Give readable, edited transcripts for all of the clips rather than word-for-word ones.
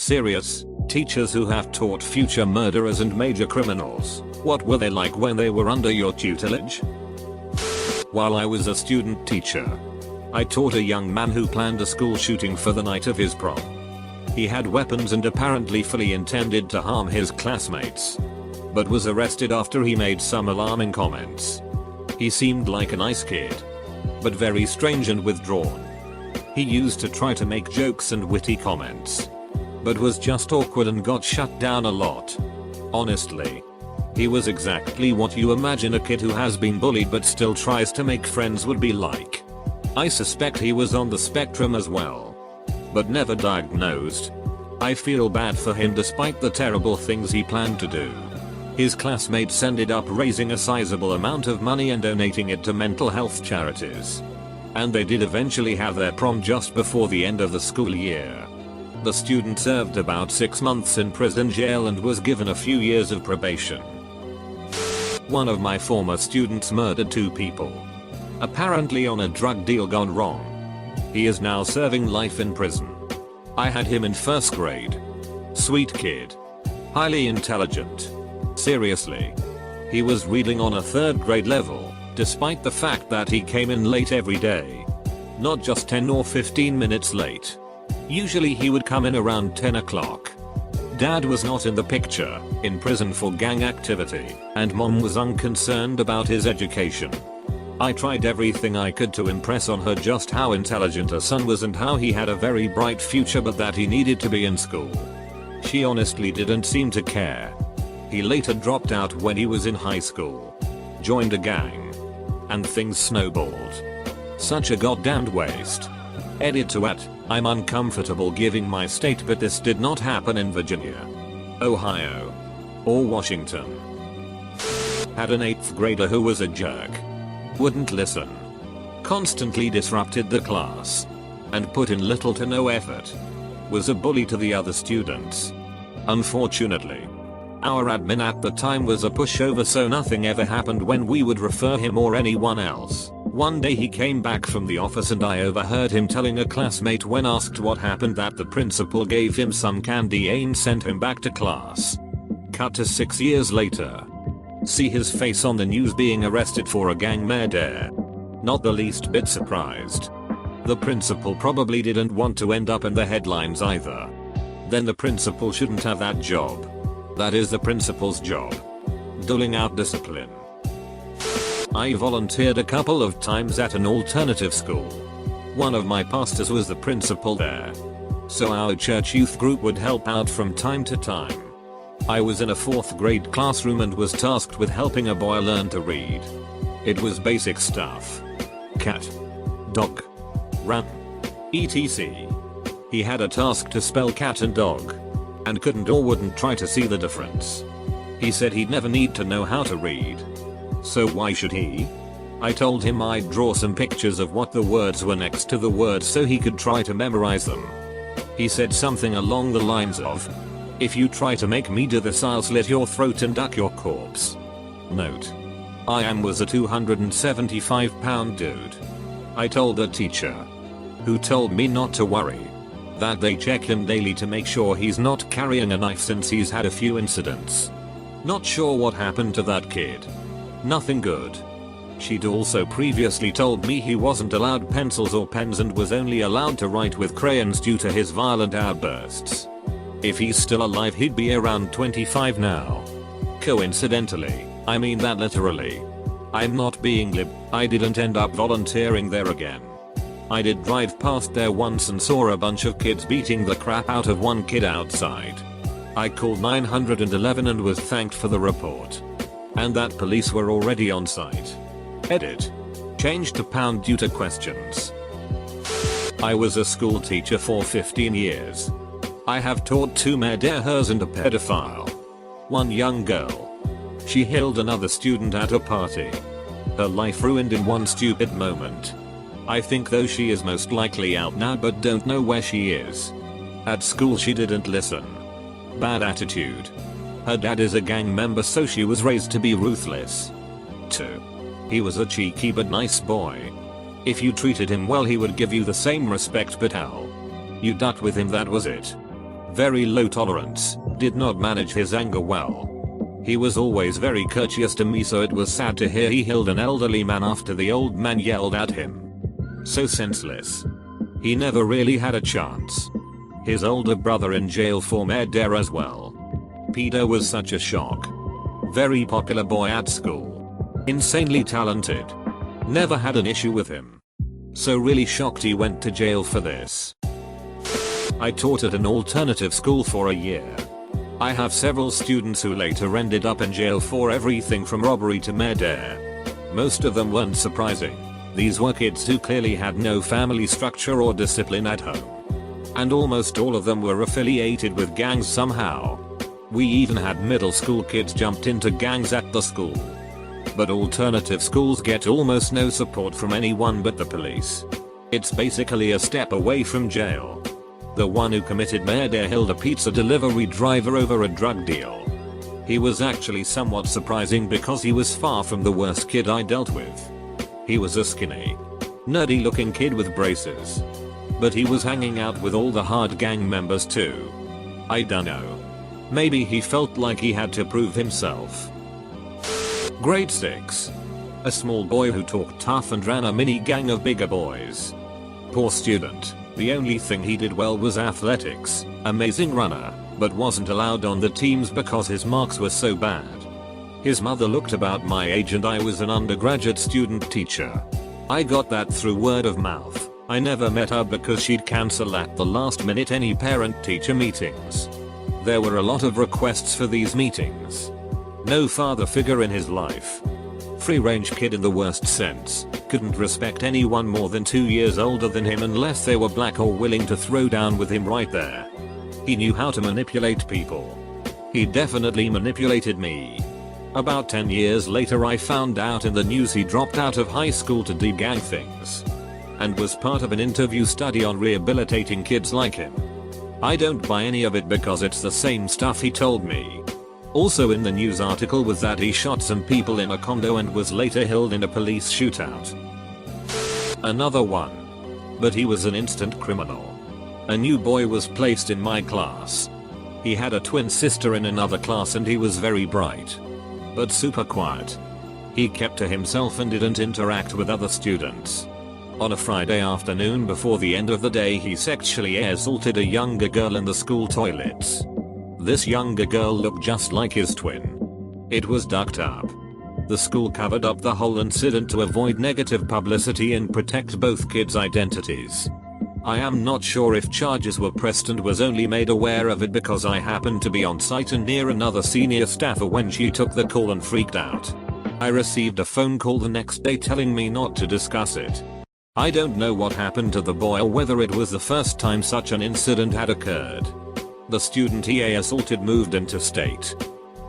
Serious, teachers who have taught future murderers and major criminals, what were they like when they were under your tutelage? While I was a student teacher, I taught a young man who planned a school shooting for the night of his prom. He had weapons and apparently fully intended to harm his classmates, but was arrested after he made some alarming comments. He seemed like a nice kid, but very strange and withdrawn. He used to try to make jokes and witty comments, but was just awkward and got shut down a lot. Honestly, he was exactly what you imagine a kid who has been bullied but still tries to make friends would be like. I suspect he was on the spectrum as well, but never diagnosed. I feel bad for him despite the terrible things he planned to do. His classmates ended up raising a sizable amount of money and donating it to mental health charities. And they did eventually have their prom just before the end of the school year. The student served about 6 months in prison jail and was given a few years of probation. One of my former students murdered 2 people, apparently on a drug deal gone wrong. He is now serving life in prison. I had him in 1st grade. Sweet kid. Highly intelligent. Seriously. He was reading on a 3rd grade level, despite the fact that he came in late every day. Not just 10 or 15 minutes late. Usually he would come in around 10 o'clock. Dad was not in the picture, in prison for gang activity, and mom was unconcerned about his education. I tried everything I could to impress on her just how intelligent her son was and how he had a very bright future but that he needed to be in school. She honestly didn't seem to care. He later dropped out when he was in high school, joined a gang, and things snowballed. Such a goddamned waste. Edit to at, I'm uncomfortable giving my state but this did not happen in Virginia, Ohio, or Washington. Had an 8th grader who was a jerk. Wouldn't listen. Constantly disrupted the class. And put in little to no effort. Was a bully to the other students. Unfortunately, our admin at the time was a pushover, so nothing ever happened when we would refer him or anyone else. One day he came back from the office and I overheard him telling a classmate when asked what happened that the principal gave him some candy and sent him back to class. Cut to 6 years later. See his face on the news being arrested for a gang murder. Not the least bit surprised. The principal probably didn't want to end up in the headlines either. Then the principal shouldn't have that job. That is the principal's job. Doling out discipline. I volunteered a couple of times at an alternative school. One of my pastors was the principal there, so our church youth group would help out from time to time. I was in a 4th grade classroom and was tasked with helping a boy learn to read. It was basic stuff. Cat, dog, run, etc. He had a task to spell cat and dog, and couldn't or wouldn't try to see the difference. He said he'd never need to know how to read. So why should he? I told him I'd draw some pictures of what the words were next to the words so he could try to memorize them. He said something along the lines of, "If you try to make me do this, I'll slit your throat and duck your corpse." Note: I was a 275-pound dude. I told the teacher, who told me not to worry, that they check him daily to make sure he's not carrying a knife since he's had a few incidents. Not sure what happened to that kid. Nothing good. She'd also previously told me he wasn't allowed pencils or pens and was only allowed to write with crayons due to his violent outbursts. If he's still alive, he'd be around 25 now. Coincidentally, I mean that literally. I'm not being glib, I didn't end up volunteering there again. I did drive past there once and saw a bunch of kids beating the crap out of one kid outside. I called 911 and was thanked for the report. And that police were already on site. Edit. Changed to pound due to questions. I was a school teacher for 15 years. I have taught 2 murderers and a pedophile. One young girl. She killed another student at a party. Her life ruined in one stupid moment. I think though she is most likely out now but don't know where she is. At school she didn't listen. Bad attitude. Her dad is a gang member so she was raised to be ruthless. 2. He was a cheeky but nice boy. If you treated him well he would give you the same respect but hell. You ducked with him, that was it. Very low tolerance, did not manage his anger well. He was always very courteous to me, so it was sad to hear he killed an elderly man after the old man yelled at him. So senseless. He never really had a chance. His older brother in jail for murder as well. Peter was such a shock. Very popular boy at school. Insanely talented. Never had an issue with him. So really shocked he went to jail for this. I taught at an alternative school for a year. I have several students who later ended up in jail for everything from robbery to murder. Most of them weren't surprising. These were kids who clearly had no family structure or discipline at home. And almost all of them were affiliated with gangs somehow. We even had middle school kids jumped into gangs at the school. But alternative schools get almost no support from anyone but the police. It's basically a step away from jail. The one who committed murder held a pizza delivery driver over a drug deal. He was actually somewhat surprising because he was far from the worst kid I dealt with. He was a skinny, nerdy looking kid with braces. But he was hanging out with all the hard gang members too. I dunno. Maybe he felt like he had to prove himself. Grade 6. A small boy who talked tough and ran a mini gang of bigger boys. Poor student. The only thing he did well was athletics, amazing runner, but wasn't allowed on the teams because his marks were so bad. His mother looked about my age and I was an undergraduate student teacher. I got that through word of mouth. I never met her because she'd cancel at the last minute any parent-teacher meetings. There were a lot of requests for these meetings. No father figure in his life. Free-range kid in the worst sense, couldn't respect anyone more than 2 years older than him unless they were black or willing to throw down with him right there. He knew how to manipulate people. He definitely manipulated me. About 10 years later I found out in the news he dropped out of high school to do gang things. And was part of an interview study on rehabilitating kids like him. I don't buy any of it because it's the same stuff he told me. Also in the news article was that he shot some people in a condo and was later killed in a police shootout. Another one. But he was an instant criminal. A new boy was placed in my class. He had a twin sister in another class and he was very bright. But super quiet. He kept to himself and didn't interact with other students. On a Friday afternoon before the end of the day he sexually assaulted a younger girl in the school toilets. This younger girl looked just like his twin. It was ducked up. The school covered up the whole incident to avoid negative publicity and protect both kids' identities. I am not sure if charges were pressed and was only made aware of it because I happened to be on site and near another senior staffer when she took the call and freaked out. I received a phone call the next day telling me not to discuss it. I don't know what happened to the boy or whether it was the first time such an incident had occurred. The student he assaulted moved interstate.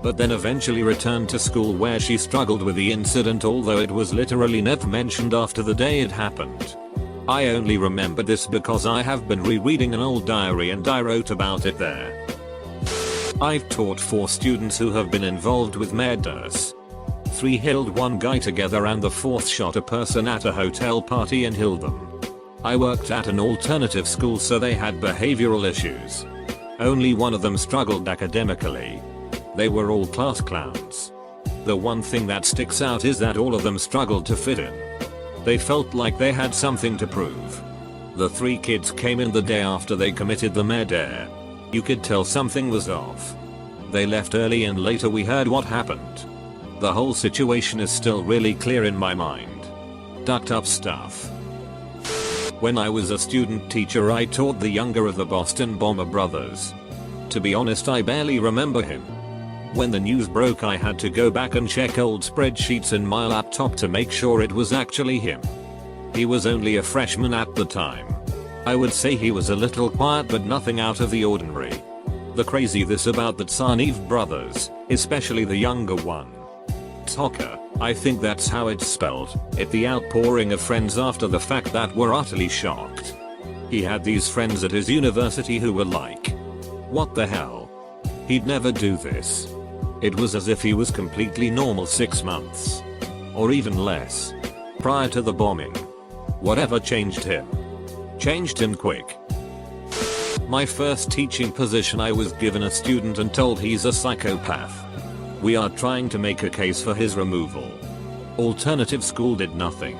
But then eventually returned to school where she struggled with the incident, although it was literally never mentioned after the day it happened. I only remember this because I have been rereading an old diary and I wrote about it there. I've taught 4 students who have been involved with murders. 3 killed one guy together and the 4th shot a person at a hotel party and killed them. I worked at an alternative school so they had behavioral issues. Only one of them struggled academically. They were all class clowns. The one thing that sticks out is that all of them struggled to fit in. They felt like they had something to prove. The 3 kids came in the day after they committed the murder. You could tell something was off. They left early and later we heard what happened. The whole situation is still really clear in my mind. Ducked up stuff. When I was a student teacher I taught the younger of the Boston Bomber brothers. To be honest I barely remember him. When the news broke I had to go back and check old spreadsheets in my laptop to make sure it was actually him. He was only a freshman at the time. I would say he was a little quiet but nothing out of the ordinary. The crazy this about the Tsarneev brothers, especially the younger one. Toka, I think that's how it's spelled, the outpouring of friends after the fact that were utterly shocked. He had these friends at his university who were like, what the hell? He'd never do this. It was as if he was completely normal 6 months. Or even less. Prior to the bombing. Whatever changed him. Changed him quick. My first teaching position, I was given a student and told he's a psychopath. We are trying to make a case for his removal. Alternative school did nothing.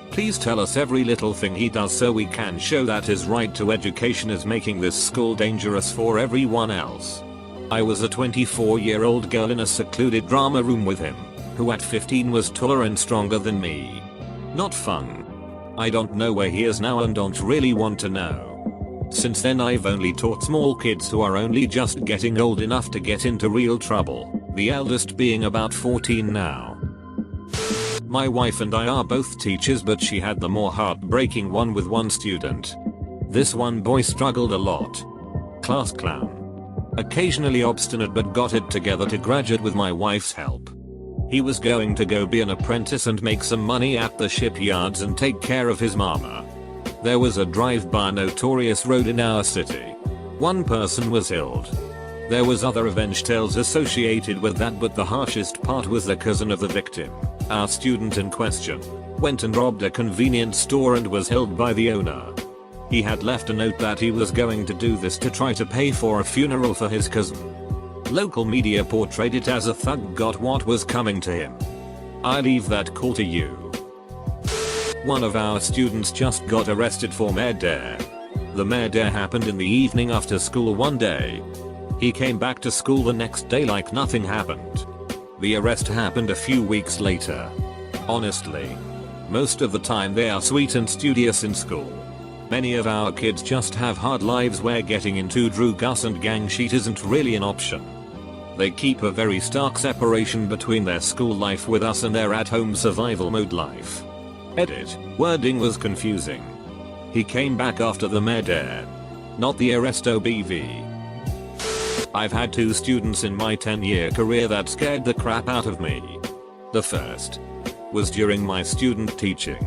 Please tell us every little thing he does so we can show that his right to education is making this school dangerous for everyone else. I was a 24-year-old girl in a secluded drama room with him, who at 15 was taller and stronger than me. Not fun. I don't know where he is now and don't really want to know. Since then I've only taught small kids who are only just getting old enough to get into real trouble, the eldest being about 14 now. My wife and I are both teachers, but she had the more heartbreaking one with one student. This one boy struggled a lot. Class clown. Occasionally obstinate but got it together to graduate with my wife's help. He was going to go be an apprentice and make some money at the shipyards and take care of his mama. There was a drive-by notorious road in our city. One person was killed. There was other revenge tales associated with that, but the harshest part was the cousin of the victim, our student in question, went and robbed a convenience store and was held by the owner. He had left a note that he was going to do this to try to pay for a funeral for his cousin. Local media portrayed it as a thug got what was coming to him. I leave that call to you. One of our students just got arrested for murder. The murder happened in the evening after school one day. He came back to school the next day like nothing happened. The arrest happened a few weeks later. Honestly, most of the time they are sweet and studious in school. Many of our kids just have hard lives where getting into drugs and gang shit isn't really an option. They keep a very stark separation between their school life with us and their at-home survival mode life. Edit. Wording was confusing. He came back after the murder, not the arrest OBV. I've had two students in my 10-year career that scared the crap out of me. The first was during my student teaching.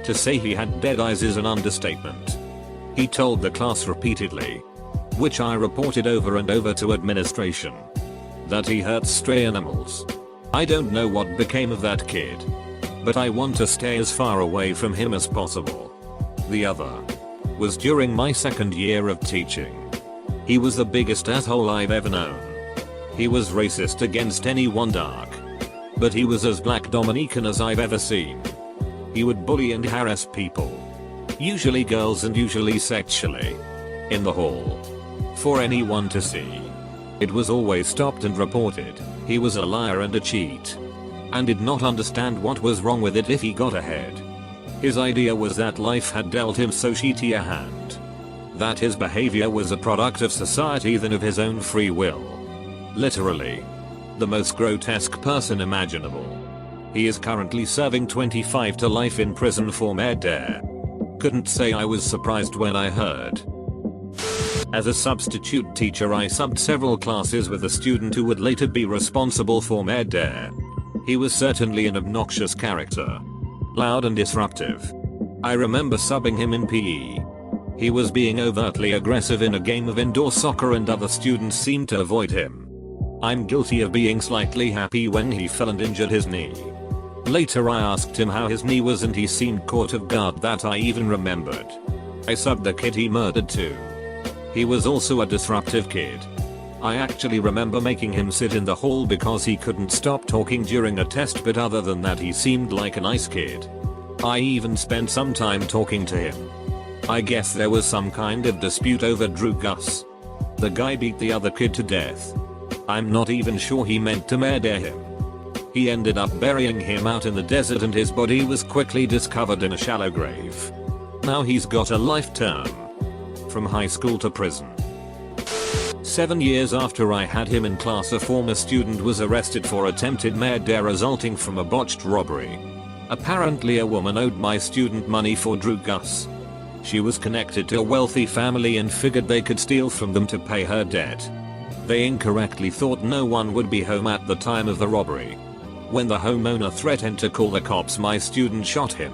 To say he had dead eyes is an understatement. He told the class repeatedly, which I reported over and over to administration, that he hurts stray animals. I don't know what became of that kid, but I want to stay as far away from him as possible. The other was during my second year of teaching. He was the biggest asshole I've ever known. He was racist against anyone dark, but he was as Black Dominican as I've ever seen. He would bully and harass people, usually girls and usually sexually, in the hall, for anyone to see. It was always stopped and reported. He was a liar and a cheat, and did not understand what was wrong with it if he got ahead. His idea was that life had dealt him so shitty a hand, that his behavior was a product of society than of his own free will. Literally, the most grotesque person imaginable. He is currently serving 25 to life in prison for murder. Couldn't say I was surprised when I heard. As a substitute teacher, I subbed several classes with a student who would later be responsible for murder. He was certainly an obnoxious character, loud and disruptive. I remember subbing him in PE. He was being overtly aggressive in a game of indoor soccer and other students seemed to avoid him. I'm guilty of being slightly happy when he fell and injured his knee. Later I asked him how his knee was and he seemed caught off guard that I even remembered. I subbed the kid he murdered too. He was also a disruptive kid. I actually remember making him sit in the hall because he couldn't stop talking during a test, but other than that he seemed like a nice kid. I even spent some time talking to him. I guess there was some kind of dispute over drugs. The guy beat the other kid to death. I'm not even sure he meant to murder him. He ended up burying him out in the desert and his body was quickly discovered in a shallow grave. Now he's got a life term. From high school to prison. 7 years after I had him in class, a former student was arrested for attempted murder resulting from a botched robbery. Apparently a woman owed my student money for drugs. She was connected to a wealthy family and figured they could steal from them to pay her debt. They incorrectly thought no one would be home at the time of the robbery. When the homeowner threatened to call the cops, my student shot him.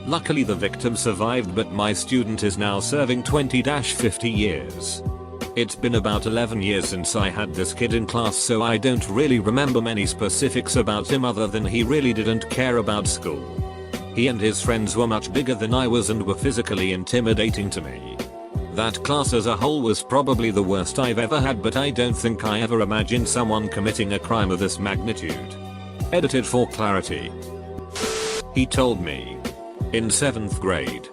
Luckily the victim survived, but my student is now serving 20-50 years. It's been about 11 years since I had this kid in class, so I don't really remember many specifics about him other than he really didn't care about school. He and his friends were much bigger than I was and were physically intimidating to me. That class as a whole was probably the worst I've ever had, but I don't think I ever imagined someone committing a crime of this magnitude. Edited for clarity. He told me in 7th grade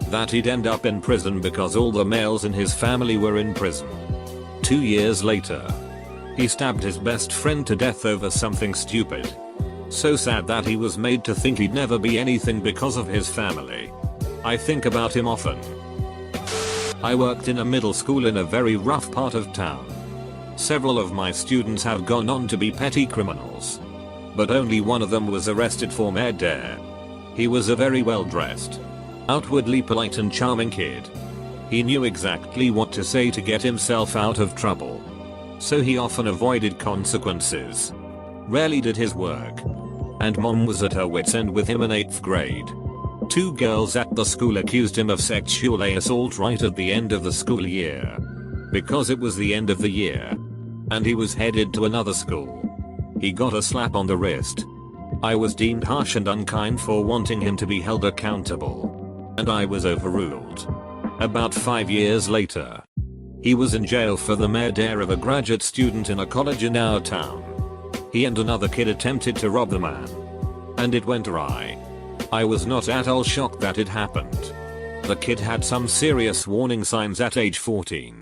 that he'd end up in prison because all the males in his family were in prison. 2 years later, he stabbed his best friend to death over something stupid. So sad that he was made to think he'd never be anything because of his family. I think about him often. I worked in a middle school in a very rough part of town. Several of my students have gone on to be petty criminals, but only one of them was arrested for murder. He was a very well-dressed, outwardly polite and charming kid. He knew exactly what to say to get himself out of trouble, so he often avoided consequences. Rarely did his work, and mom was at her wit's end with him in 8th grade. 2 girls at the school accused him of sexual assault right at the end of the school year. Because it was the end of the year, and he was headed to another school, he got a slap on the wrist. I was deemed harsh and unkind for wanting him to be held accountable, and I was overruled. About 5 years later, he was in jail for the murder of a graduate student in a college in our town. He and another kid attempted to rob the man, and it went awry. I was not at all shocked that it happened. The kid had some serious warning signs at age 14.